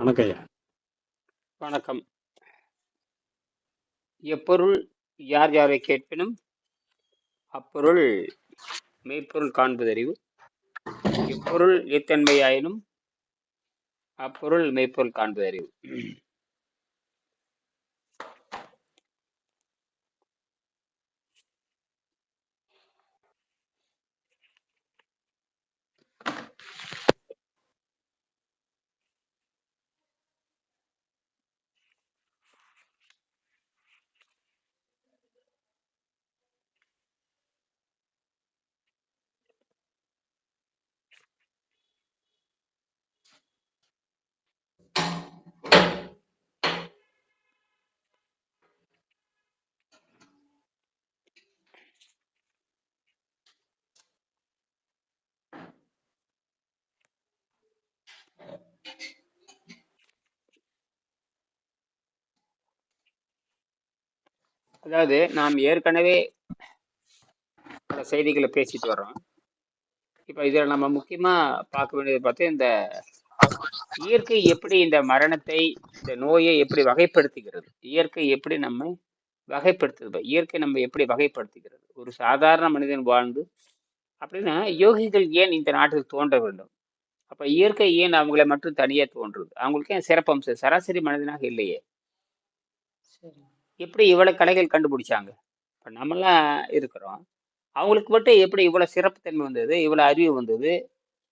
வணக்கம் ஐயா. வணக்கம். எப்பொருள் யார் யாரை கேட்பினும் அப்பொருள் மெய்ப்பொருள் காண்பதறிவு. எப்பொருள் எத்தன்மையாயினும் அப்பொருள் மெய்ப்பொருள் காண்பதறிவு. அதாவது நாம் ஏற்கனவே பல செய்திகளை பேசிட்டு வர்றோம். இப்ப இதில் நம்ம முக்கியமா பார்க்க வேண்டியது பார்த்து இந்த இயற்கை எப்படி இந்த மரணத்தை, இந்த நோயை எப்படி வகைப்படுத்துகிறது, இயற்கை எப்படி நம்மை வகைப்படுத்துது, இயற்கை நம்ம எப்படி வகைப்படுத்துகிறது. ஒரு சாதாரண மனிதன் வாழ்ந்து அப்படின்னா யோகிகள் ஏன் இந்த நாட்டில் தோன்ற வேண்டும்? அப்ப இயற்கை ஏன் அவங்களை மட்டும் தனியா தோன்றுது? அவங்களுக்கு ஏன் சிறப்பம்சம் சராசரி மனிதனாக இல்லையே? சரி. எப்படி இவ்வளவு கலைகள் கண்டுபிடிச்சாங்க? இப்ப நம்மலாம் இருக்கிறோம். அவங்களுக்கு மட்டும் எப்படி இவ்வளவு சிறப்புத்தன்மை வந்தது, இவ்வளவு அறிவு வந்தது,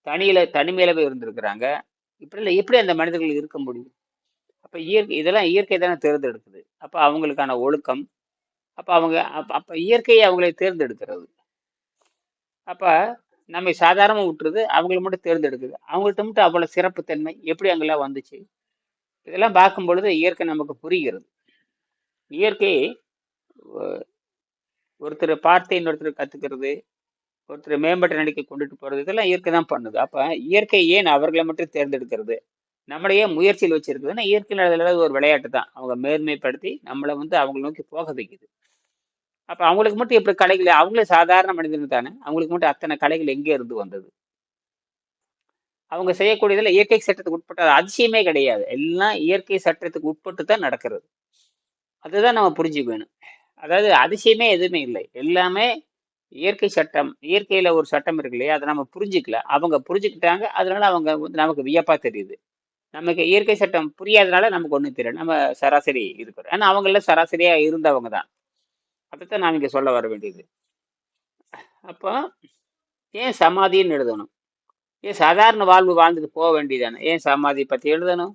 தனிமையிலவே இருந்திருக்கிறாங்க. இப்படி இல்லை, எப்படி அந்த மனிதர்கள் இருக்க முடியும்? அப்ப இதெல்லாம் இயற்கை தானே தேர்ந்தெடுக்குது. அப்ப அவங்களுக்கான ஒழுக்கம், அப்ப இயற்கையை அவங்களை தேர்ந்தெடுக்கிறது. அப்ப நம்மை சாதாரணமா விட்டுருது, அவங்களை மட்டும் தேர்ந்தெடுக்குது. அவங்கள்ட்ட மட்டும் அவ்வளவு சிறப்புத்தன்மை எப்படி அங்கெல்லாம் வந்துச்சு? இதெல்லாம் பார்க்கும் பொழுது இயற்கை நமக்கு புரிகிறது. இயற்கை ஒருத்தர் பார்த்து இன்னொருத்தர் கத்துக்கிறது, ஒருத்தர் மேம்பட்ட நிலைக்கு கொண்டுட்டு போறது, இதெல்லாம் இயற்கை தான் பண்ணுது. அப்ப இயற்கை ஏன் அவர்களை மட்டும் தேர்ந்தெடுக்கிறது, நம்மளையே முயற்சியில் வச்சிருக்குதுன்னா இயற்கை அதில் ஒரு விளையாட்டு தான். அவங்க மேன்மைப்படுத்தி நம்மளை அவங்களை நோக்கி போக வைக்குது. அப்ப அவங்களுக்கு மட்டும் எப்படி கலைகள், அவங்களே சாதாரண மனிதன் தானே, அவங்களுக்கு மட்டும் அத்தனை கலைகள் எங்கே இருந்து வந்தது? அவங்க செய்யக்கூடியதில் இயற்கை சட்டத்துக்கு உட்பட்ட அதிசயமே கிடையாது. எல்லாம் இயற்கை சட்டத்துக்கு உட்பட்டு தான் நடக்கிறது. அதுதான் நம்ம புரிஞ்சுக்க வேணும். அதாவது அதிசயமே எதுவுமே இல்லை, எல்லாமே இயற்கை சட்டம். இயற்கையில ஒரு சட்டம் இருக்கு இல்லையா, அதை நம்ம புரிஞ்சுக்கல, அவங்க புரிஞ்சுக்கிட்டாங்க. அதனால அவங்க நமக்கு வியப்பா தெரியுது. நமக்கு இயற்கை சட்டம் புரியாதனால நமக்கு ஒண்ணும் தெரியல, நம்ம சராசரி இருக்கிறோம். ஆனா அவங்க எல்லாம் சராசரியா இருந்தவங்க தான். அதைத்தான் நான் இங்க சொல்ல வர வேண்டியது. அப்போ ஏன் சமாதின்னு எழுதணும்? ஏன் சாதாரண வாழ்வு வாழ்ந்துட்டு போக வேண்டியதானே? ஏன் சமாதி பத்தி எழுதணும்?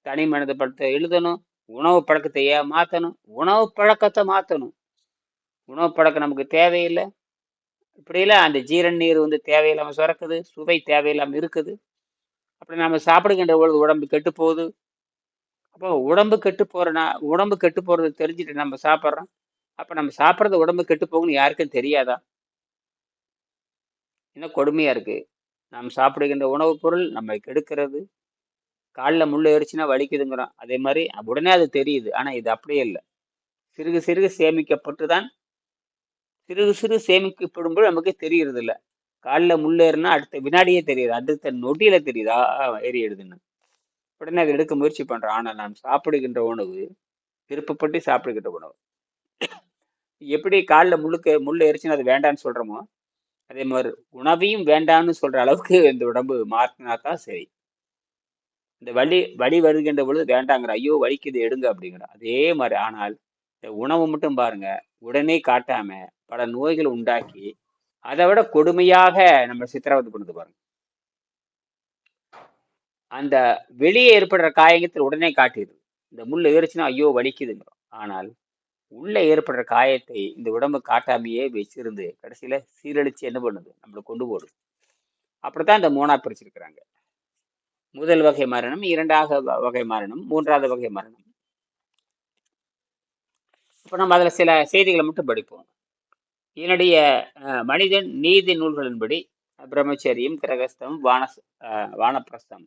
தனி மனித படத்தை எழுதணும்? உணவு பழக்கத்தை ஏன் மாத்தணும்? உணவு பழக்கத்தை மாத்தணும். உணவு பழக்கம் நமக்கு தேவையில்லை. இப்படியெல்லாம் அந்த ஜீரண நீர் தேவையில்லாம சுரக்குது, சுவை தேவையில்லாம இருக்குது. அப்படி நம்ம சாப்பிடுகின்ற பொழுது உடம்பு கெட்டு போகுது. அப்போ உடம்பு கெட்டு போறது தெரிஞ்சுட்டு நம்ம சாப்பிட்றோம். அப்ப நம்ம சாப்பிட்றது உடம்பு கெட்டு போகும்னு யாருக்கும் தெரியாதா? இன்னும் கொடுமையா இருக்கு. நாம் சாப்பிடுகின்ற உணவுப் பொருள் நம்மை கெடுக்கிறது. காலில் முள் ஏறிச்சுன்னா வலிக்குதுங்கிறோம். அதே மாதிரி உடனே அது தெரியுது. ஆனா இது அப்படியே இல்லை. சிறுகு சிறுகு சேமிக்கப்பட்டுதான், சிறுகு சிறு சேமிக்கப்படும்போது நமக்கு தெரியறது இல்லை. காலில் முள் ஏறுனா அடுத்த வினாடியே தெரியுது, அடுத்த நொடியில தெரியுதா ஏறிடுதுன்னு. உடனே அதை எடுக்க முயற்சி பண்றோம். ஆனால் நாம் சாப்பிடுகின்ற உணவு விருப்பப்பட்டு சாப்பிடுகின்ற உணவு. எப்படி காலில் முள் எரிச்சுன்னு அது வேண்டான்னு சொல்றோமோ, அதே மாதிரி உணவையும் வேண்டான்னு சொல்ற அளவுக்கு இந்த உடம்பு மாற்றினாதான் சரி. இந்த வலி வருகின்ற பொழுது வேண்டாங்கிற, ஐயோ வலிக்குது எடுங்க அப்படிங்கிற அதே மாதிரி. ஆனால் இந்த உணவு மட்டும் பாருங்க, உடனே காட்டாம பல நோய்களை உண்டாக்கி அதை விட கொடுமையாக நம்ம சித்திரவதை பண்ணுது பாருங்க. அந்த வெளியே ஏற்படுற காயத்தில் உடனே காட்டிடுது. இந்த முள் ஏறிச்சுன்னா ஐயோ வலிக்குதுங்கிறோம். ஆனால் உள்ள ஏற்படுற காயத்தை இந்த உடம்பு காட்டாமையே வச்சிருந்து கடைசியில சீரழிச்சு என்ன பண்ணுது, நம்மளை கொண்டு போடுது. அப்படித்தான் இந்த மூணா பிரிச்சிருக்கிறாங்க. முதல் வகை மரணம், இரண்டாவது வகை மரணம், மூன்றாவது வகை மரணம். இப்ப நம்ம அதுல சில செய்திகளை மட்டும் படிப்போம். என்னுடைய மனிதன் நீதி நூல்களின்படி பிரம்மச்சரியம், கிரகஸ்தம், வானப்பிரஸ்தம்,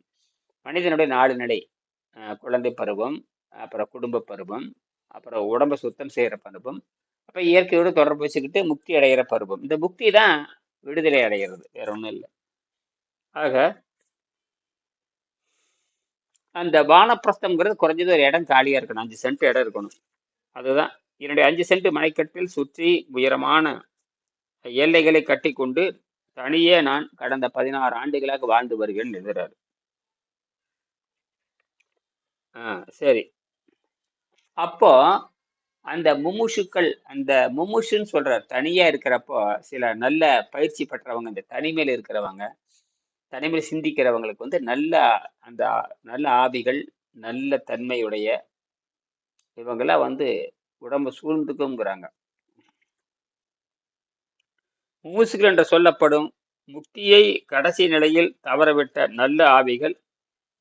மனிதனுடைய 4 நிலை. குழந்தை பருவம், அப்புறம் குடும்ப பருவம், அப்புறம் உடம்பை சுத்தம் செய்யற பருவம், அப்ப இயற்கையோடு தொடர்பு வச்சுக்கிட்டு முக்தி அடைகிற பருவம். இந்த முக்தி தான் விடுதலை அடைகிறது, வேற ஒண்ணும் இல்லை. ஆக அந்த வானப்பிரஸ்தம்ங்கிறது குறைஞ்சது ஒரு இடம் காலியா இருக்கணும், 5 சென்ட் இடம் இருக்கணும். அதுதான் என்னுடைய 5 சென்ட் மனைக்கட்டில் சுற்றி உயரமான எல்லைகளை கட்டி கொண்டு தனியே நான் கடந்த 16 ஆண்டுகளாக வாழ்ந்து வருகிறேன் எழுதுறாரு. சரி. அப்போ அந்த அந்த முமுஷுன்னு சொல்றார், தனியா இருக்கிறப்போ சில நல்ல பயிற்சி பெற்றவங்க, இந்த தனிமையில இருக்கிறவங்க, தனிமையில் சிந்திக்கிறவங்களுக்கு வந்து அந்த நல்ல ஆவிகள், நல்ல தன்மையுடைய இவங்கெல்லாம் வந்து உடம்பு சூழ்ந்துக்குங்கிறாங்க. முமுசுகள் என்று சொல்லப்படும் முக்தியை கடைசி நிலையில் தவறவிட்ட நல்ல ஆவிகள்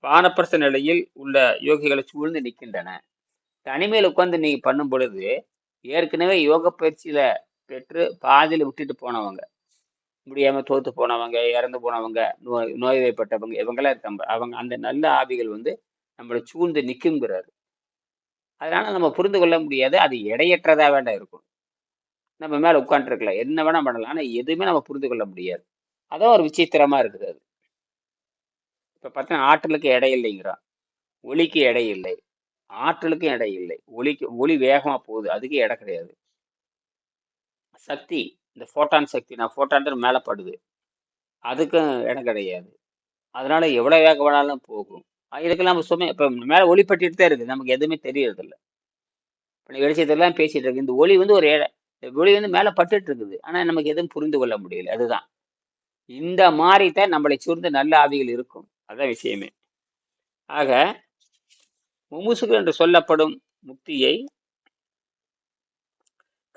வானப்பிரஸ்த நிலையில் உள்ள யோகிகளை சூழ்ந்து நிற்கின்றன. தனிமையில் உட்கார்ந்து நீங்க பண்ணும் பொழுது ஏற்கனவே யோக பயிற்சியில பெற்று பாதியில விட்டுட்டு போனவங்க, முடியாம தோத்து போனவங்க, இறந்து போனவங்க, நோய்வாய்ப்பட்டவங்க, இவங்கெல்லாம் இருக்காங்க. அவங்க அந்த நல்ல ஆவிகள் வந்து நம்மளை சூழ்ந்து நிற்குங்கிறாரு. அதனால நம்ம புரிந்து கொள்ள முடியாது, அது எடையற்றதா வேண்டாம் இருக்கும். நம்ம மேல உட்காந்துருக்கலாம், என்ன வேணா பண்ணலாம், ஆனா எதுவுமே நம்ம புரிந்து கொள்ள முடியாது. அதான் ஒரு விசித்திரமா இருக்குது. அது இப்ப பார்த்தா ஆற்றலுக்கு எடை இல்லைங்கிறான், ஒளிக்கு எடை இல்லை, ஆற்றலுக்கும் எடை இல்லை. ஒளி வேகமா போகுது, அதுக்கு எடை கிடையாது. சக்தி, இந்த போட்டான் சக்தி, நான் போட்டான் மேல படுது, அதுக்கும் இடம் கிடையாது. அதனால எவ்வளவு வேகம் வேணாலும் போகும். இதுக்கெல்லாம் நம்ம சும்மா இப்ப மேல ஒளி பட்டுட்டு தான் இருக்கு, நமக்கு எதுவுமே தெரியறது இல்லை. இப்ப நீ வெளிச்சத்தெல்லாம் பேசிட்டு இருக்கு, இந்த ஒளி வந்து ஒளி வந்து மேல பட்டுட்டு இருக்குது, ஆனா நமக்கு எதுவும் புரிந்து கொள்ள முடியல. அதுதான் இந்த மாதிரி தான் நம்மளை சூழ்ந்த நல்ல ஆவிகள் இருக்கும். அதான் விஷயமே. ஆக முமுசுகள் என்று சொல்லப்படும் முக்தியை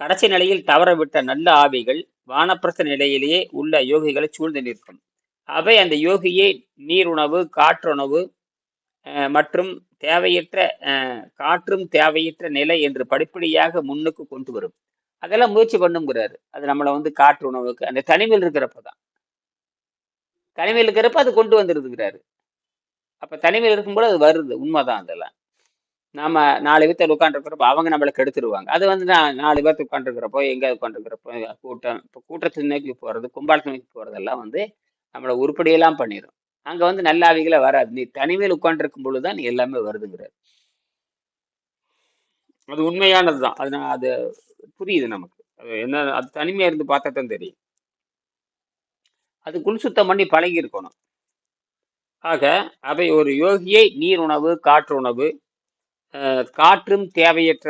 கடைசி நிலையில் தவறவிட்ட நல்ல ஆவிகள் வானப்பிரஸ்த நிலையிலேயே உள்ள யோகிகளை சூழ்ந்து நிற்கும். அவை அந்த யோகியை நீருணவு, காற்றுணவு மற்றும் காற்றும் தேவையற்ற நிலை என்று படிப்படியாக முன்னுக்கு கொண்டு வரும். அதெல்லாம் முயற்சி பண்ணுங்கிறாரு. அது நம்மளை வந்து காற்று உணவுக்கு அந்த தனிமையில் இருக்கிறப்பதான், தனிமையில் இருக்கிறப்ப அது கொண்டு வந்துருதுங்கிறாரு. அப்ப தனிமையில் இருக்கும்போது அது வருது, உண்மைதான். அதெல்லாம் நாம 4 பேர்த்த உட்காந்துருக்கிறப்போ அவங்க நம்மளை கெடுத்துருவாங்க. அது வந்து நான் 4 பேர்த்து உட்காந்துருக்கிறப்போ, எங்க உட்காந்துருக்கிறப்போ, கூட்டத்தை நோக்கி போறது, கும்பாலத்தை நோக்கி போறதெல்லாம் வந்து நம்மளை உருப்படியெல்லாம் பண்ணிடும். அங்க வந்து நல்ல ஆவிகளை வராது. நீ தனிமையில் உட்காந்துருக்கும் பொழுதுதான் நீ எல்லாமே வருதுங்கிறார். அது உண்மையானதுதான். அது புரியுது நமக்கு. அது என்ன, அது தனிமையா இருந்து பார்த்தா தான் தெரியும். அது குள் சுத்தம் பண்ணி பழகி இருக்கணும். ஆக அவை ஒரு யோகியை நீர் உணவு, காற்று உணவு, காற்றும் தேவையற்ற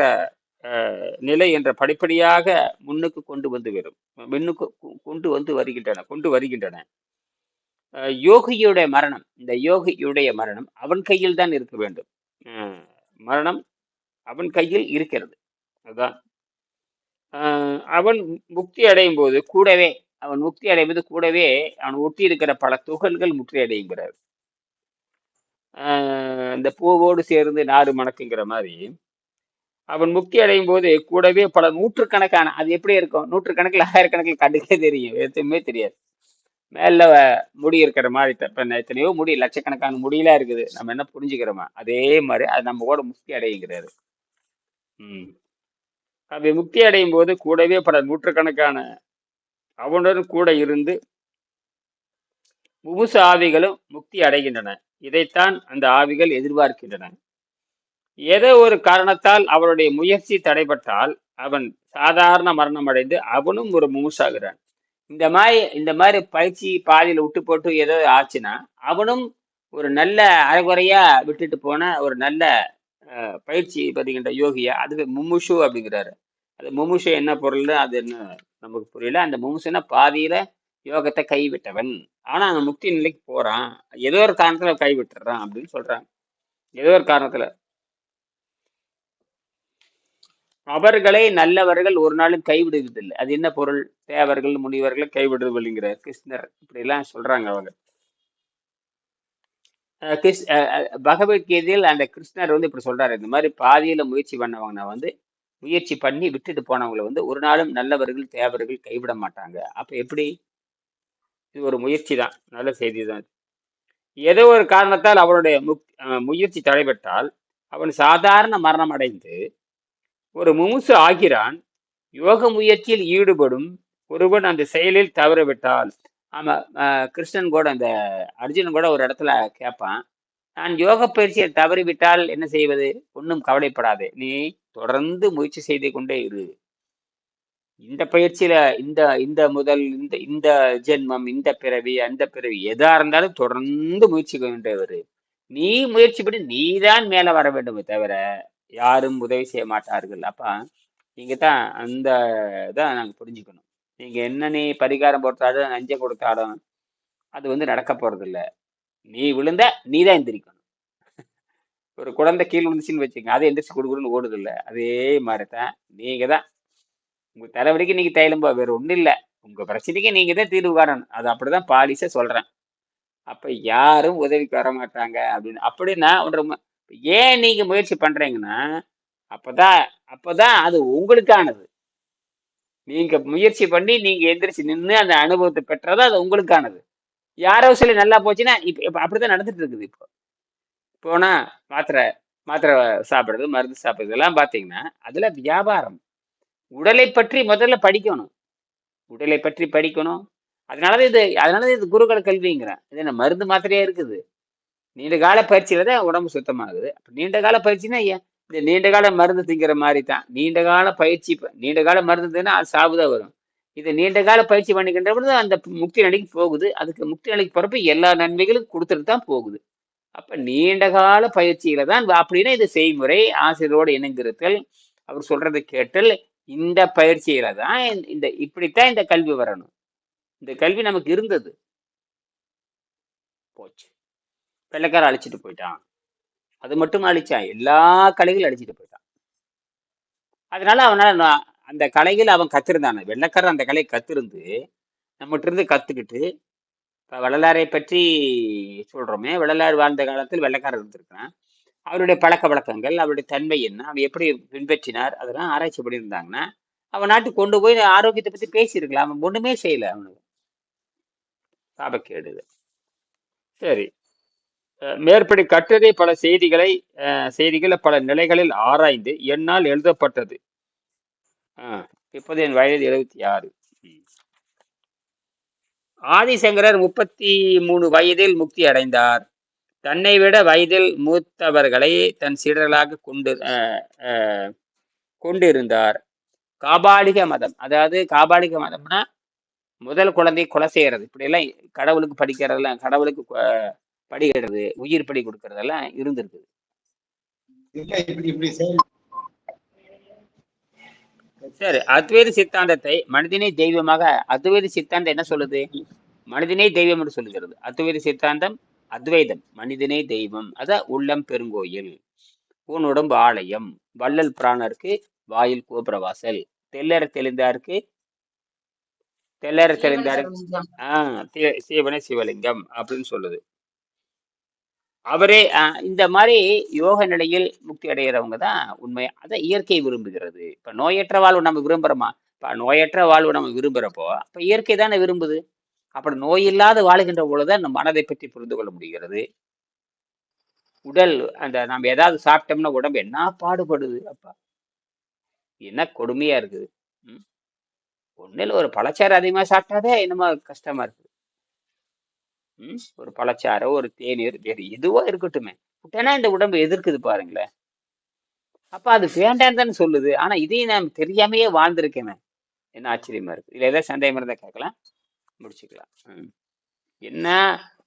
நிலை என்ற படிப்படியாக முன்னுக்கு கொண்டு வந்து வரும், முன்னுக்கு கொண்டு வருகின்றன. யோகியுடைய மரணம், இந்த யோகியுடைய மரணம் அவன் கையில் தான் இருக்க வேண்டும். மரணம் அவன் கையில் இருக்கிறது. அதுதான் அவன் முக்தி அடையும் போது கூடவே, அவன் முக்தி அடைவது கூடவே அவன் ஒட்டி இருக்கிற பல துகள்கள் முற்றி அடையுங்கிறார். இந்த பூவோடு சேர்ந்து நாறு மணக்குங்கிற மாதிரி அவன் முக்தி அடையும் போது கூடவே பல நூற்றுக்கணக்கான, அது எப்படி இருக்கும், நூற்றுக்கணக்கில் ஆயிரக்கணக்கில் கண்டுக்கே தெரியும், எதுவுமே தெரியாது. மேல முடி இருக்கிற மாதிரி எத்தனையோ முடி, லட்சக்கணக்கான முடியெல்லாம் இருக்குது, நம்ம என்ன புரிஞ்சுக்கிறோமா, அதே மாதிரி அது நம்ம கூட முக்தி அடையுங்கிறாரு. அவை முக்தி அடையும் போது கூடவே பல நூற்றுக்கணக்கான அவனுடன் கூட இருந்து முமுசு ஆவிகளும் முக்தி அடைகின்றன. இதைத்தான் அந்த ஆவிகள் எதிர்பார்க்கின்றன. ஏதோ ஒரு காரணத்தால் அவனுடைய முயற்சி தடைபட்டால் அவன் சாதாரண மரணம் அடைந்து அவனும் ஒரு முமுசாகிறான். இந்த மாதிரி பயிற்சி பாதியில் விட்டு போட்டு ஏதோ ஆச்சுன்னா அவனும் ஒரு நல்ல அரைகுறையா விட்டுட்டு போன ஒரு நல்ல பயிற்சி பதிகின்ற யோகியா, அதுக்கு முமுஷு அப்படிங்கிறாரு. அது முமுஷு என்ன பொருள், அது என்ன நமக்கு புரியல. அந்த முமுசுன்னா பாதியில யோகத்தை கைவிட்டவன், ஆனா அந்த முக்தி நிலைக்கு போறான், ஏதோ ஒரு காரணத்துல கைவிட்டுறான் அப்படின்னு சொல்றாங்க. ஏதோ ஒரு காரணத்துல அவர்களை நல்லவர்கள் ஒரு நாளும் கைவிடுவதில்லை. அது என்ன பொருள், தேவர்கள் முனிவர்களை கைவிடுவதில்லைங்கிறார் கிருஷ்ணர். இப்படி எல்லாம் சொல்றாங்க அவங்க. பகவத்கீதையில் அந்த கிருஷ்ணர் வந்து இப்படி சொல்றாரு, இந்த மாதிரி பாதியில முயற்சி பண்ணவங்க வந்து முயற்சி பண்ணி விட்டுட்டு போனவங்களை வந்து ஒரு நாளும் நல்லவர்கள் தேவர்கள் கைவிட மாட்டாங்க. அப்ப எப்படி, இது ஒரு முயற்சி தான், நல்ல செய்தி தான். ஏதோ ஒரு காரணத்தால் அவனுடைய முயற்சி தடைபட்டால் அவன் சாதாரண மரணம் அடைந்து ஒரு முமுசு ஆகிறான். யோக முயற்சியில் ஈடுபடும் ஒருவன் அந்த செயலில் தவறவிட்டால், ஆமா, கிருஷ்ணன் கூட அந்த அர்ஜுனன் கூட ஒரு இடத்துல கேட்பான், நான் யோக பயிற்சியை தவறிவிட்டால் என்ன செய்வது? ஒன்றும் கவலைப்படாதே. நீ தொடர்ந்து முயற்சி செய்து கொண்டே இரு. இந்த பயிற்சியில இந்த இந்த முதல் இந்த இந்த ஜென்மம், இந்த பிறவி, அந்த பிறவி எதா இருந்தாலும் தொடர்ந்து முயற்சி கொண்டே இரு. நீ முயற்சி பண்ணி நீதான் மேல வர வேண்டுமே தவிர, யாரும் உதவி செய்ய மாட்டார்கள். அப்ப நீங்க தான் அந்த இதான் நாங்க புரிஞ்சுக்கணும். நீங்க என்ன நீ பரிகாரம் போட்டாலும், நஞ்சை கொடுத்தாலும், அது வந்து நடக்க போறதில்ல. நீ விழுந்தா நீ தான் எந்திரிக்கணும். ஒரு குழந்தை கீழ விழுந்துச்சுன்னு வச்சுக்கங்க, அது எந்திரிச்சு குடுகுடுன்னு ஓடுதுல்ல. அதே மாரி தான் நீங்க தான் உங்க தலைவலிக்கு நீங்க தைலம் வேற ஒண்ணும் இல்ல. உங்க பிரச்சனைக்கு நீங்க தான் தீர்வு காணணும். அது அப்படிதான் பாலிசா சொல்றேன். அப்ப யாரும் உதவிக்கு வரமாட்டாங்க அப்படின்னு. அப்படின்னா ஏன் நீங்க முயற்சி பண்றீங்கன்னா, அப்பதான் அப்பதான் அது உங்களுக்கானது. நீங்க முயற்சி பண்ணி நீங்க எந்திரிச்சு நின்னு அந்த அனுபவத்தை பெற்றதா அது உங்களுக்கானது. யாரோ சொல்லி நல்லா போச்சுன்னா, இப்ப இப்ப அப்படித்தான் நடந்துட்டு இருக்குது இப்போ. போனா மாத்திரை மாத்திரை சாப்பிடுறது, மருந்து சாப்பிடுறது எல்லாம் பார்த்தீங்கன்னா, அதுல வியாபாரம். உடலை பற்றி முதல்ல படிக்கணும். உடலை பற்றி படிக்கணும். அதனாலதான் இது குருகுல கல்விங்கிறேன். இது என்ன மருந்து மாத்திரையா இருக்குது. நீண்ட கால பயிற்சியில தான் உடம்பு சுத்தமாகுது. அப்ப நீண்ட கால பயிற்சினா இந்த நீண்ட கால மருந்து திங்கிற மாதிரி தான். நீண்ட கால மருந்து தின்னா அது சாவுதான் வரும். இது நீண்ட கால பயிற்சி பண்ணிக்கின்ற பொழுது அந்த முக்தி நிலைக்கு போகுது. அதுக்கு முக்தி நிலைக்கு போறப்ப எல்லா நன்மைகளும் கொடுத்துட்டு தான் போகுது. அப்ப நீண்ட கால பயிற்சியில தான் அப்படின்னா இது செய்முறை, ஆசிரியரோடு இணைந்திருத்தல், அவர் சொல்றதை கேட்டல், இந்த பயிற்சியில தான் இப்படித்தான் இந்த கல்வி வரணும். இந்த கல்வி நமக்கு இருந்தது, போச்சு. வெள்ளைக்காரன் அழிச்சிட்டு போயிட்டான். அது மட்டும் அழிச்சான், எல்லா கலைகளும் அழிச்சிட்டு போயிட்டான். அதனால அந்த கலைகள் அவன் கத்திருந்தான. வெள்ளைக்காரன் அந்த கலையை கத்திருந்து நம்மகிட்ட இருந்து கத்துக்கிட்டு, இப்ப வள்ளலாரை பற்றி சொல்றோமே, வள்ளலார் வாழ்ந்த காலத்தில் வெள்ளைக்காரர் இருந்திருக்கிறான். அவருடைய பழக்க வழக்கங்கள், அவருடைய தன்மை என்ன, அவர் எப்படி பின்பற்றினார், அதெல்லாம் ஆராய்ச்சி பண்ணியிருந்தாங்கன்னா அவன் நாட்டுக்கு கொண்டு போய் ஆரோக்கியத்தை பத்தி பேசியிருக்கலாம். அவன் ஒண்ணுமே செய்யல. அவனுக்கு சாபக்கேடு. சரி, மேற்படி கட்டுரை பல செய்திகளை பல நிலைகளில் ஆராய்ந்து என்னால் எழுதப்பட்டது. இப்போது என் வயது 76. ஆதிசங்கரர் 33 வயதில் முக்தி அடைந்தார். தன்னை விட வயதில் மூத்தவர்களை தன் சீடர்களாக கொண்டிருந்தார். காபாலிக மதம், அதாவது காபாலிக மதம்னா முதல் குழந்தை கொலை செய்யறது, இப்படி எல்லாம் கடவுளுக்கு படிக்கிறதெல்லாம், கடவுளுக்கு படிக்கிறது, உயிர் படி கொடுக்கறதெல்லாம் இருந்திருக்கு. சரி, அத்வைத சித்தாந்தத்தை மனிதனே தெய்வமாக, அத்வைத சித்தாந்தம் என்ன சொல்லுது? மனிதனே தெய்வம் என்று சொல்லுகிறது. அத்வைத சித்தாந்தம் அத்வைதம், மனிதனே தெய்வம். அதான் உள்ளம் பெருங்கோயில், உன் உடம்பு ஆலயம், வள்ளல் பிராணருக்கு வாயில் கோபுரவாசல், தெல்லற தெளிந்தாருக்கு சிவனே சிவலிங்கம் அப்படின்னு சொல்லுது. அவரே இந்த மாதிரி யோக நிலையில் முக்தி அடைகிறவங்க தான் உண்மை. அதை இயற்கை விரும்புகிறது. இப்ப நோயற்ற வாழ்வு நம்ம விரும்புறோமா? இப்ப நோயற்ற வாழ்வு நம்ம விரும்புறப்போ அப்ப இயற்கை தானே விரும்புது. அப்படி நோய் இல்லாத வாழுகின்ற பொழுதுதான் நம்ம மனதை பற்றி புரிந்து கொள்ள முடிகிறது. உடல் அந்த நம்ம ஏதாவது சாப்பிட்டோம்னா உடம்பு என்ன பாடுபடுது, அப்பா என்ன கொடுமையா இருக்குது. ஒன்னில் ஒரு பழச்சாறு அதிகமா சாப்பிட்டாதே என்னமோ கஷ்டமா இருக்கு. ஒரு பழச்சாறு, ஒரு தேநீர், வேறு எதுவோ இருக்கட்டுமே, உடனே இந்த உடம்பு எதிர்க்குது பாருங்களேன். அப்ப அது வேண்டாம் தானே சொல்லுது. ஆனா இதையும் நான் தெரியாமையே வாழ்ந்திருக்கேன். என்ன ஆச்சரியமா இருக்கு. இதுல ஏதாவது சந்தேகம் இருந்தா கேட்கலாம், முடிச்சுக்கலாம். என்ன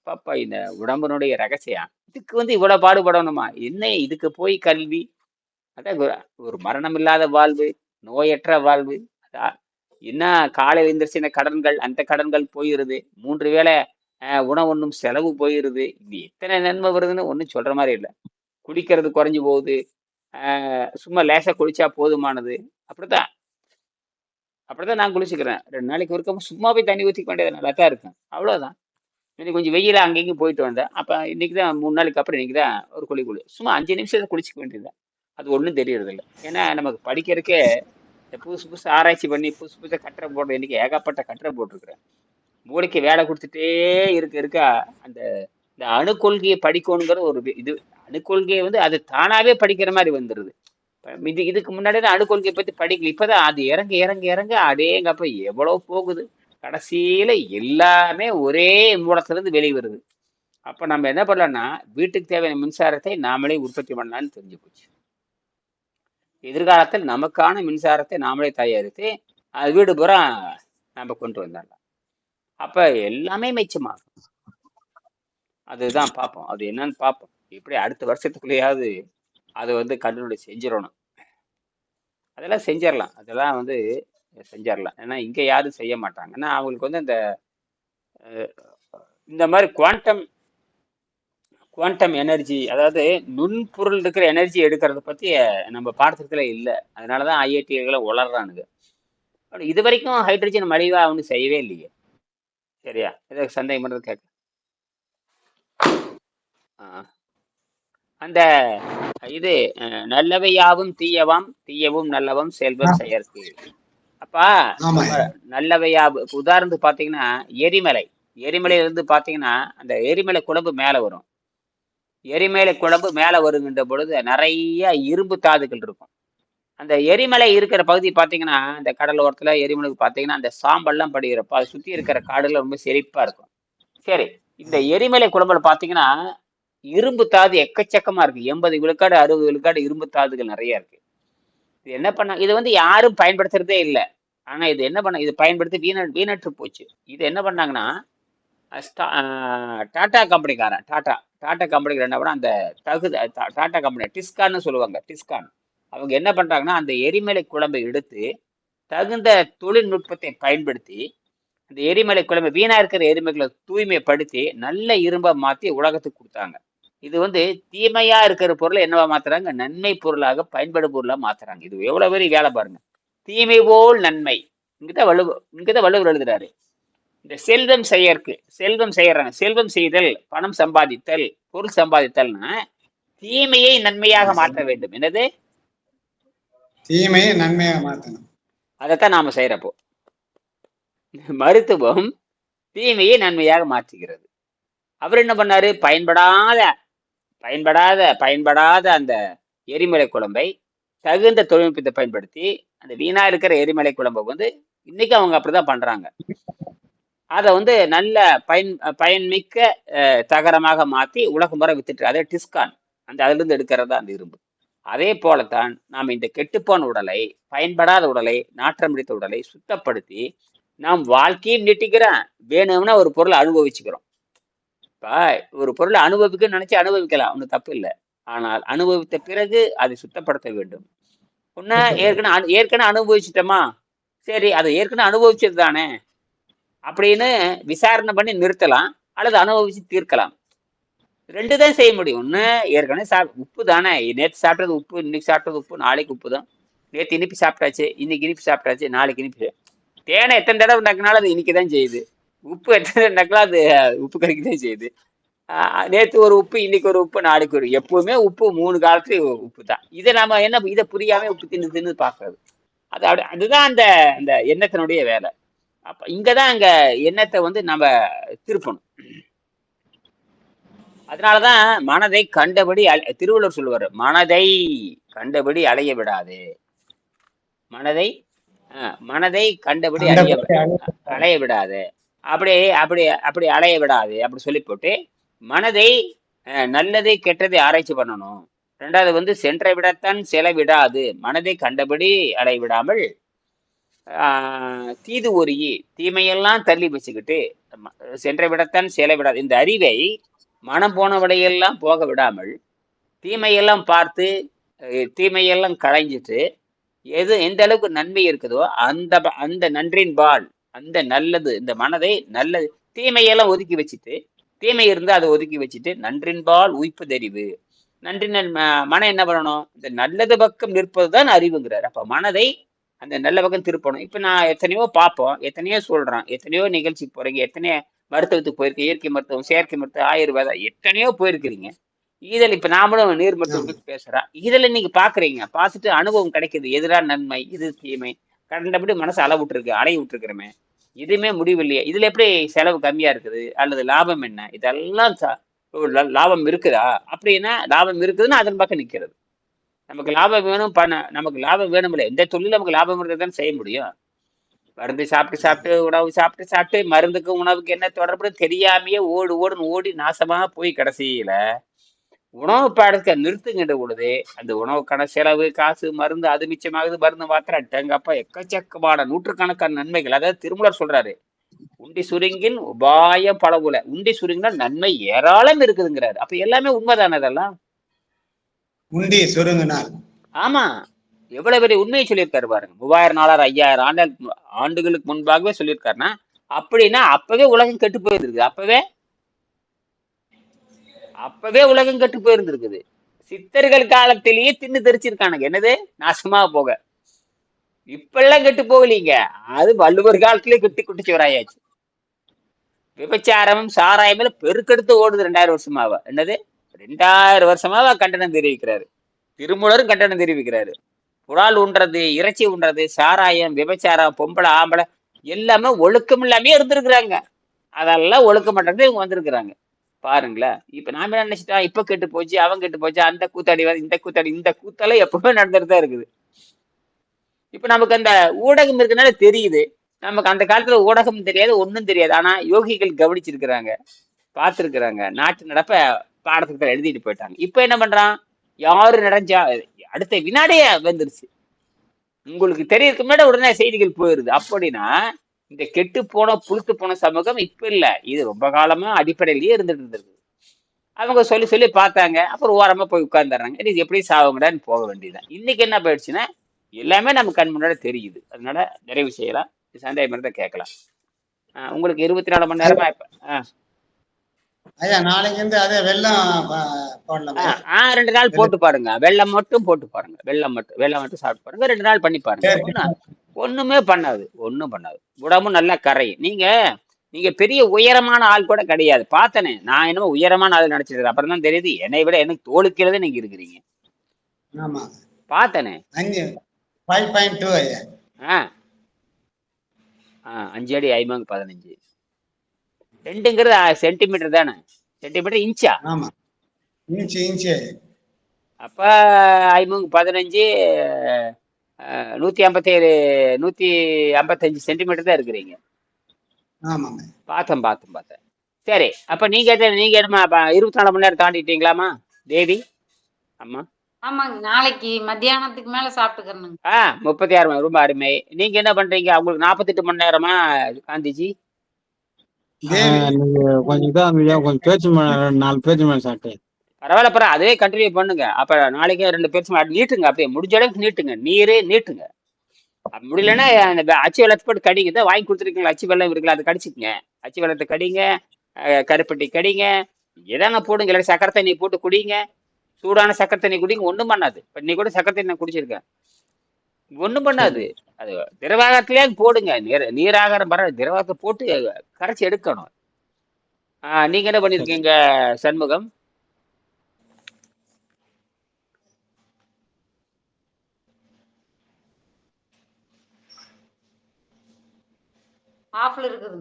பாப்பா இந்த உடம்புனுடைய ரகசியம், இதுக்கு வந்து இவ்வளவு பாடுபடணுமா என்ன? இதுக்கு போய் கல்வி, அதான் ஒரு மரணம் இல்லாத வாழ்வு, நோயற்ற வாழ்வு. என்ன காலையில் எழுந்திரிச்சு இந்த கடன்கள், அந்த கடன்கள் போயிருது. 3 வேளை உணவு ஒன்றும் செலவு போயிருது. இது எத்தனை நன்மை வருதுன்னு ஒன்றும் சொல்ற மாதிரி இல்லை. குடிக்கிறது குறைஞ்சு போகுது. சும்மா லேசா குளிச்சா போதுமானது. அப்படித்தான் நான் குளிச்சுக்கிறேன். 2 நாளைக்கு ஒருக்க சும்மா போய் தண்ணி ஊற்றிக்க வேண்டியது, நல்லா தான் இருக்கும். அவ்வளோதான். இன்னைக்கு கொஞ்சம் வெயில அங்கேயும் போயிட்டு வந்தேன். அப்ப இன்னைக்கு தான் 3 நாளைக்கு அப்புறம் இன்னைக்கு தான் ஒரு குளி சும்மா 5 நிமிஷத்துல குளிச்சுக்க வேண்டியதுதான். அது ஒன்றும் தெரியறது இல்லை. ஏன்னா நமக்கு படிக்கிறதுக்கே புதுசு ஆராய்ச்சி பண்ணி புதுசா கட்டுரை போடுற, இன்னைக்கு ஏகப்பட்ட கட்டுரை போட்டிருக்கிறேன். மூளைக்கு வேலை கொடுத்துட்டே இருக்க அந்த இந்த அணுக்கொள்கையை படிக்கணுங்கிற ஒரு இது. அணுக்கொள்கையை வந்து அது தானாவே படிக்கிற மாதிரி வந்துருது. இதுக்கு முன்னாடி தான் அணுக்கொள்கையை பத்தி படிக்கல. இப்பதான் அது இறங்க அடேங்கப்ப எவ்வளவு போகுது. கடைசியில எல்லாமே ஒரே மூலத்துல இருந்து வெளியே வருது. அப்ப நம்ம என்ன பண்ணலாம்னா வீட்டுக்கு தேவையான மின்சாரத்தை நாமளே உற்பத்தி பண்ணலாம்னு தெரிஞ்சு போச்சு. எதிர்காலத்தில் நமக்கான மின்சாரத்தை நாமளே தயாரித்து அது வீடு பூரா நம்ம கொண்டு வந்துடலாம். அப்ப எல்லாமே மிச்சமாகும். அதுதான் பார்ப்போம். அது என்னன்னு பார்ப்போம். எப்படி அடுத்த வருஷத்துக்குள்ளேயாவது அதை வந்து கண்டுபிடி செஞ்சிடணும். அதெல்லாம் செஞ்சிடலாம். அதெல்லாம் வந்து செஞ்சிடலாம். ஏன்னா இங்க யாரும் செய்ய மாட்டாங்க. ஏன்னா அவங்களுக்கு வந்து இந்த மாதிரி குவாண்டம் குவாண்டம் எனர்ஜி, அதாவது நுண்பொருள் இருக்கிற எனர்ஜி எடுக்கிறத பத்தி நம்ம பாடத்திட்டத்துல இல்லை. அதனாலதான் ஐஐடிகளை வளர்றானுங்க. இது வரைக்கும் ஹைட்ரஜன் மலிவா அவனு செய்யவே இல்லையே. சரியா? ஏதாவது சந்தேகம் பண்றது கேட்க. அந்த இது நல்லவையாவும் தீயவாம் தீயவும் நல்லவம் செல்வம் செயற்கு. அப்பா நல்லவையா உதாரணத்துக்கு பாத்தீங்கன்னா எரிமலையில இருந்து பாத்தீங்கன்னா அந்த எரிமலை குழம்பு மேல வரும். எரிமலை குழம்பு மேல வருகின்ற பொழுது நிறைய இரும்பு தாதுக்கள் இருக்கும். அந்த எரிமலை இருக்கிற பகுதி பாத்தீங்கன்னா இந்த கடலோரத்துல எரிமலைக்கு பாத்தீங்கன்னா அந்த சாம்பல்லாம் படுகிறப்ப அதை சுத்தி இருக்கிற காடுல ரொம்ப செழிப்பா இருக்கும். சரி, இந்த எரிமலை குழம்புல பாத்தீங்கன்னா இரும்பு தாது எக்கச்சக்கமா இருக்கு. 80 விழுக்காடு 60 விழுக்காடு இரும்பு தாதுகள் நிறைய இருக்கு. இது என்ன பண்ண, இது வந்து யாரும் பயன்படுத்துறதே இல்லை. ஆனா இது என்ன பண்ண, இது பயன்படுத்தி வீணற்று போச்சு. இது என்ன பண்ணாங்கன்னா டாடா கம்பெனிக்காரன் டாடா கம்பெனிக்கு என்ன பண்ண, அந்த டாடா கம்பெனி டிஸ்கான்னு சொல்லுவாங்க, டிஸ்கான். அவங்க என்ன பண்றாங்கன்னா அந்த எரிமலை குழம்பை எடுத்து தகுந்த தொழில்நுட்பத்தை பயன்படுத்தி அந்த எரிமலை குழம்பு வீணா இருக்கிற எரிமலைகளை தூய்மைப்படுத்தி நல்ல இரும்பா மாத்தி உலகத்துக்கு கொடுத்தாங்க. இது வந்து தீமையா இருக்கிற பொருளை என்னவா மாத்துறாங்க, நன்மை பொருளாக பயன்படும் பொருளா மாத்துறாங்க. இது எவ்வளவு பெரிய வேலை பாருங்க. தீமை போல் நன்மை. இங்கதான் வள்ளுவர் எழுதுறாரு. இந்த செல்வம் செய்யறாங்க. செல்வம் செய்தல், பணம் சம்பாதித்தல், பொருள் சம்பாதித்தல்னா தீமையை நன்மையாக மாற்ற வேண்டும். என்னது? தீமையை நன்மையாக மாற்றணும். அதைத்தான் நாம செய்யறப்போ மருத்துவம் தீமையை நன்மையாக மாற்றுகிறது. அவர் என்ன பண்ணாரு, பயன்படாத அந்த எரிமலை குழம்பை தகுந்த தொழில்நுட்பத்தை பயன்படுத்தி அந்த வீணா இருக்கிற எரிமலை குழம்பை வந்து இன்னைக்கு அவங்க அப்படிதான் பண்றாங்க. அதை வந்து நல்ல பயன்மிக்க தகரமாக மாத்தி உலகம் முறை வித்துட்டு, அதே டிஸ்கான், அந்த அதுல இருந்து எடுக்கிறதா அந்த இரும்பு. அதே போலத்தான் நாம் இந்த கெட்டுப்போன உடலை, பயன்படாத உடலை, நாற்றம் பிடித்த உடலை சுத்தப்படுத்தி நாம் வாழ்க்கையும் நீட்டிக்கிறோம். வேணும்னா ஒரு பொருளை அனுபவிச்சுக்கிறோம். ஒரு பொருளை அனுபவிக்க நினைச்சு அனுபவிக்கலாம், ஒன்றும் தப்பு இல்லை. ஆனால் அனுபவித்த பிறகு அதை சுத்தப்படுத்த வேண்டும். ஒன்னா ஏற்கனவே அனுபவிச்சுட்டோமா, சரி அதை ஏற்கனவே அனுபவிச்சது தானே அப்படின்னு விசாரணை பண்ணி நிறுத்தலாம், அல்லது அனுபவிச்சு தீர்க்கலாம். ரெண்டு தான் செய்ய முடியும். ஒண்ணு ஏற்கனவே உப்பு தானே, நேற்று சாப்பிட்டது உப்பு, இன்னைக்கு சாப்பிட்டது உப்பு, நாளைக்கு உப்பு தான். நேற்று இனிப்பு சாப்பிட்டாச்சு, இன்னைக்கு இனிப்பு சாப்பிட்டாச்சு, நாளைக்கு இனிப்பு. தேனை எத்தனை தடவை நக்கினாலும் அது இனிக்கதான் செய்யுது. உப்பு எத்தனை தடவை நக்கலாம் அது உப்பு கறிக்குதான் செய்யுது. நேற்று ஒரு உப்பு, இன்னைக்கு ஒரு உப்பு, நாளைக்கு ஒரு, எப்பவுமே உப்பு 3 காலத்துலயும் உப்பு தான். இதை நாம என்ன, இதை புரியாம உப்பு தின்னு பாக்குறது. அதுதான் அந்த அந்த எண்ணத்தினுடைய வேலை. அப்ப இங்கதான் அங்க எண்ணத்தை வந்து நம்ம திருப்பணும். அதனாலதான் மனதை கண்டபடி திருவள்ளுவர் சொல்லுவாரு, மனதை கண்டபடி அலைய விடாது. மனதை கண்டபடி அலைய விடாது. அப்படி அலைய விடாது அப்படி சொல்லி போட்டு மனதை நல்லதை கெட்டதை ஆராய்ச்சி பண்ணணும். ரெண்டாவது வந்து சென்ற விடத்தான் செலவிடாது. மனதை கண்டபடி அலைய விடாமல் தீது ஒருகி தீமையெல்லாம் தள்ளி வச்சுக்கிட்டு சென்ற விடத்தான் செலவிடாது. இந்த அறிவை மனம் போனவடையெல்லாம் போக விடாமல் தீமையெல்லாம் பார்த்து தீமையெல்லாம் களைஞ்சிட்டு எந்த அளவுக்கு நன்மை இருக்குதோ அந்த நன்றின்பால், அந்த நல்லது, இந்த மனதை நல்லது, தீமையெல்லாம் ஒதுக்கி வச்சுட்டு, தீமை இருந்து அதை ஒதுக்கி வச்சுட்டு நன்றின்பால் உய்ப்பு தெரிவு. மனம் என்ன பண்ணணும், இந்த நல்லது பக்கம் நிற்பதுதான் அறிவுங்கிறார். அப்ப மனதை அந்த நல்ல பக்கம் திருப்பணும். இப்ப நான் எத்தனையோ பார்ப்போம், எத்தனையோ சொல்றேன், எத்தனையோ நிகழ்ச்சிக்கு போறீங்க, எத்தனையோ மருத்துவத்துக்கு போயிருக்கு, இயற்கை மருத்துவம், செயற்கை மருத்துவம், ஆயுர்வேதம், எத்தனையோ போயிருக்கிறீங்க. இதில் இப்ப நாமளும் நீர் மருத்துவம் பேசுறோம். இதுல நீங்க பாக்குறீங்க, பார்த்துட்டு அனுபவம் கிடைக்குது. எதிரா நன்மை, இது தீமை, கண்டபடி மனசு அலைய விட்டுருக்கிறோமே, இதுவுமே முடிவு இல்லையே. இதுல எப்படி செலவு கம்மியா இருக்குது, அல்லது லாபம் என்ன, இதெல்லாம் லாபம் இருக்குதா அப்படின்னா, லாபம் இருக்குதுன்னா அதன் பக்கம் நிக்கிறது. நமக்கு லாபம் வேணும், நமக்கு லாபம் வேணும் இல்லை, எந்த தொழில் நமக்கு லாபம் இருந்தால் செய்ய முடியும். மருந்து சாப்பிட்டு சாப்பிட்டு உணவு சாப்பிட்டு சாப்பிட்டு மருந்துக்கும் உணவுக்கு என்ன தொடர்புன்னு தெரியாமையே ஓடுன்னு ஓடி நாசமா போய் கடைசியில உணவு பாடத்தை நிறுத்துங்கின்ற பொழுது அந்த உணவுக்கான செலவு காசு மருந்து அது மிச்சமாகுது. மருந்து மாத்திரை அட்டங்கப்பா எக்கச்சக்கமான நூற்றுக்கணக்கான நன்மைகள். அதாவது திருமூலர் சொல்றாரு, உண்டி சுருங்கின் உபாயம் பலவுல. உண்டி சுருங்கினா நன்மை ஏராளம் இருக்குதுங்கிறாரு. அப்ப எல்லாமே உண்மைதானே அதெல்லாம்? உண்டி சுருங்கினால். ஆமா, எவ்வளவு பெரிய உண்மையை சொல்லியிருக்காரு பாருங்க. 3000 4000 ஆண்டுகளுக்கு முன்பாகவே சொல்லியிருக்காருன்னா, அப்படின்னா அப்பவே உலகம் கெட்டு போயிருந்திருக்கு. அப்பவே உலகம் கெட்டு போயிருந்திருக்குது. சித்தர்கள் காலத்திலேயே தின்னு தெரிச்சிருக்கானுங்க. என்னது? நாசமா போக. இப்பெல்லாம் கெட்டு போகலீங்க. அது வள்ளுவர் காலத்திலேயே கெட்டி குட்டிச்சுவராயாச்சு. விபச்சாரமும் சாராயமும் பெருக்கெடுத்து ஓடுது 2000 வருஷமாவா. என்னது? 2000 வருஷமாவா கண்டனம் தெரிவிக்கிறாரு. திருமூலரும் கண்டனம் தெரிவிக்கிறாரு. புறால் உண்றது, இறைச்சி உண்றது, சாராயம், விபச்சாரம், பொம்பளை ஆம்பளை எல்லாமே ஒழுக்கம் இல்லாமே இருந்திருக்கிறாங்க. அதெல்லாம் ஒழுக்கம் பண்றது இவங்க வந்திருக்கிறாங்க. பாருங்களேன். இப்ப நாம என்ன நினைச்சிட்டோம், இப்ப கெட்டு போச்சு, அவன் கெட்டு போச்சு, அந்த கூத்தாடி இந்த கூத்தாடி, இந்த கூத்தெல்லாம் எப்பவுமே நடந்துட்டு தான் இருக்குது. இப்ப நமக்கு அந்த ஊடகம் இருக்கனால தெரியுது. நமக்கு அந்த காலத்துல ஊடகம் தெரியாது, ஒண்ணும் தெரியாது. ஆனா யோகிகள் கவனிச்சிருக்கிறாங்க, பார்த்திருக்கிறாங்க. நாட்டு நடப்ப பாடத்துக்கு எழுதிட்டு போயிட்டாங்க. இப்ப என்ன பண்றான், யாரு நடஞ்சா அடுத்த வினாடியே வந்துருச்சு. உங்களுக்கு தெரியறதுக்கு முன்னாடி உடனே செய்திகள் போயிருது. அப்படின்னா இந்த கெட்டு போன புழுத்து போன சமூகம் இப்ப இல்ல, இது ரொம்ப காலமா அடிப்படையிலேயே இருந்துட்டு இருந்தது. அவங்க சொல்லி சொல்லி பார்த்தாங்க, அப்புறம் ஓரமா போய் உட்கார்ந்துடுறாங்க. இது எப்படி சாவுங்கடான்னு போக வேண்டியதுதான். இன்னைக்கு என்ன போயிடுச்சுன்னா எல்லாமே நம்ம கண் முன்னாடி தெரியுது. அதனால நிறைவு செய்யலாம். சந்தேகம் இருந்தா கேட்கலாம். உங்களுக்கு 24 மணி நேரமா இப்ப ஐயா நாளைக்கு இருந்து அதே வெள்ளம் போடலாம். 2 நாள் போட்டு பாருங்க. வெள்ளம் மட்டும் போட்டு பாருங்க. வெள்ளம் மட்டும் சாப்பிட்டு பாருங்க. 2 நாள் பண்ணி பாருங்க. ஒண்ணுமே பண்ணாது. ஒண்ணும் பண்ணாது. உடம்பும் நல்லா கரையும். நீங்க பெரிய உயரமான ஆள் கூட கிடையாது. பார்த்தனே, நான் என்னமோ உயரமான ஆள் நினைச்சிருக்கேன். அப்புறம் தான் தெரியுது என்னை விட எனக்கு தோளுக்கிறதே நீங்க இருக்கிறீங்க. ஆமா, பார்த்தனே. 5.2 ஐயா. 5 அடி 5 15. 2ங்கிறது சென்டிமீட்டர் தானே? சென்டிமீட்டர் இன்ச்சா? ஆமா, இன்ச்சு. அப்ப 5 15 157 155 சென்டிமீட்டர் தான் இருக்கிறீங்க. ஆமாங்க. பார்த்தேன். சரி, அப்ப நீங்க என்னமா 24 மணி நேரம் தாண்டிட்டீங்களாமா தேவி அம்மா? ஆமாங்க, நாளைக்கு மத்தியானத்துக்கு மேல சாப்பிட்டுக்கிறேன். 36 மணி, ரொம்ப அருமை. நீங்க என்ன பண்றீங்க? உங்களுக்கு 48 மணி நேரமா காந்திஜி? கொஞ்சம் இதான் கொஞ்சம் பேச்சு 4 பேச்சு மேல சாப்பிட்டேன். பரவாயில்ல, அதே கண்டினியூ பண்ணுங்க. அப்ப நாளைக்கு 2 பேச்சு நீட்டுங்க. அப்படியே முடிஞ்ச அளவுக்கு நீட்டுங்க. நீட்டுங்க. முடியலன்னா அந்த அச்சு வெள்ளத்தை போட்டு கடிங்க. தான் வாங்கி கொடுத்துருக்கீங்களா அச்சு வெள்ளம் இருக்குல்ல, அதை கடிச்சுக்குங்க. அச்சு வெள்ளத்தை கடிங்க, கருப்பட்டி கடிங்க, எதான போடுங்க. இல்லை சக்கரை தண்ணி போட்டு குடிங்க. சூடான சக்கரை தண்ணி குடிங்க. ஒன்றும் பண்ணாது. இப்போ இன்னைக்கு கூட சக்கரை தண்ணி நான் குடிச்சிருக்கேன். ஒன்றும் பண்ணாது. அது திரவாகத்திலே போடுங்க. நீராகாரம் வர திரவாகத்தை போட்டு கரைச்சி எடுக்கணும். நீங்க என்ன பண்ணிருக்கீங்க சண்முகம்? ஆஃப்ல இருக்குது.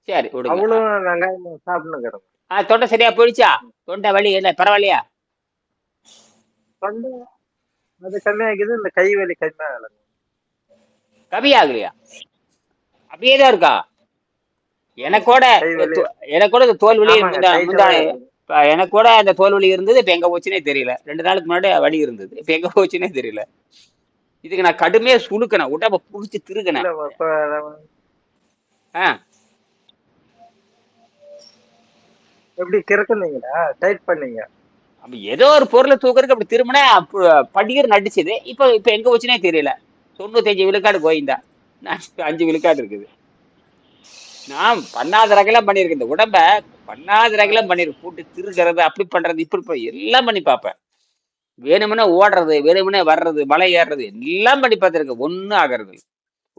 சரி விடுங்க. அவ்வளவு வெங்காயம் சாப்பிடணும். தொண்டை சரியா போயிடுச்சா? தொண்டை வலி இல்லை, பரவாயில்லையா? தொண்டை அது கம்மியாகுது, இந்த கை வலி கம்மியாகலையா? அப்படியே தான் இருக்கா? எனக்கூட இந்த தோல் வலி எனக்கு கூட அந்த தோல் வலி இருந்தது. இப்ப எங்க போச்சுன்னே தெரியல. 2 நாளுக்கு முன்னாடி வலி இருந்தது. இப்ப எங்க போச்சுன்னே தெரியல. இதுக்கு நான் கடுமையா சுழுக்கணும், உடம்ப புடிச்சு திருக்கணும். எப்படி கிறக்குனீங்களா? டைட் பண்ணீங்க? அப்ப ஏதோ ஒரு பொருளை தூக்குறதுக்கு அப்படி திரும்பினா படிக்கிற நடிச்சது. இப்ப எங்க போச்சுன்னே தெரியல. 95 விழுக்காடு கோயிந்தா, 5 விழுக்காடு இருக்குது. நான் பண்ணாத ரகலாம் பண்ணிருக்கேன். இந்த உடம்ப பண்ணாத ரகலாம் பண்ணிருக்கேன். போட்டு திருக்கிறது, அப்படி பண்றது, இப்படி எல்லாம் பண்ணி பார்ப்பேன். வேணுமுன்னே ஓடுறது, வேணுமுன்னே வர்றது, மலை ஏறுறது எல்லாம் பண்ணி பார்த்துருக்கேன். ஒன்னும் ஆகிறது.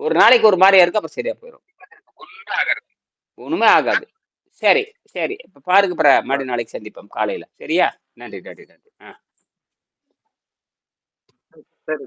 ஒரு நாளைக்கு ஒரு மாதிரியா இருக்கு, அப்புறம் சரியா போயிடும். ஒண்ணுமே ஆகாது. சரி இப்ப பாருங்க, மறுபடியும் நாளைக்கு சந்திப்போம் காலையில. சரியா? நன்றி. சரி.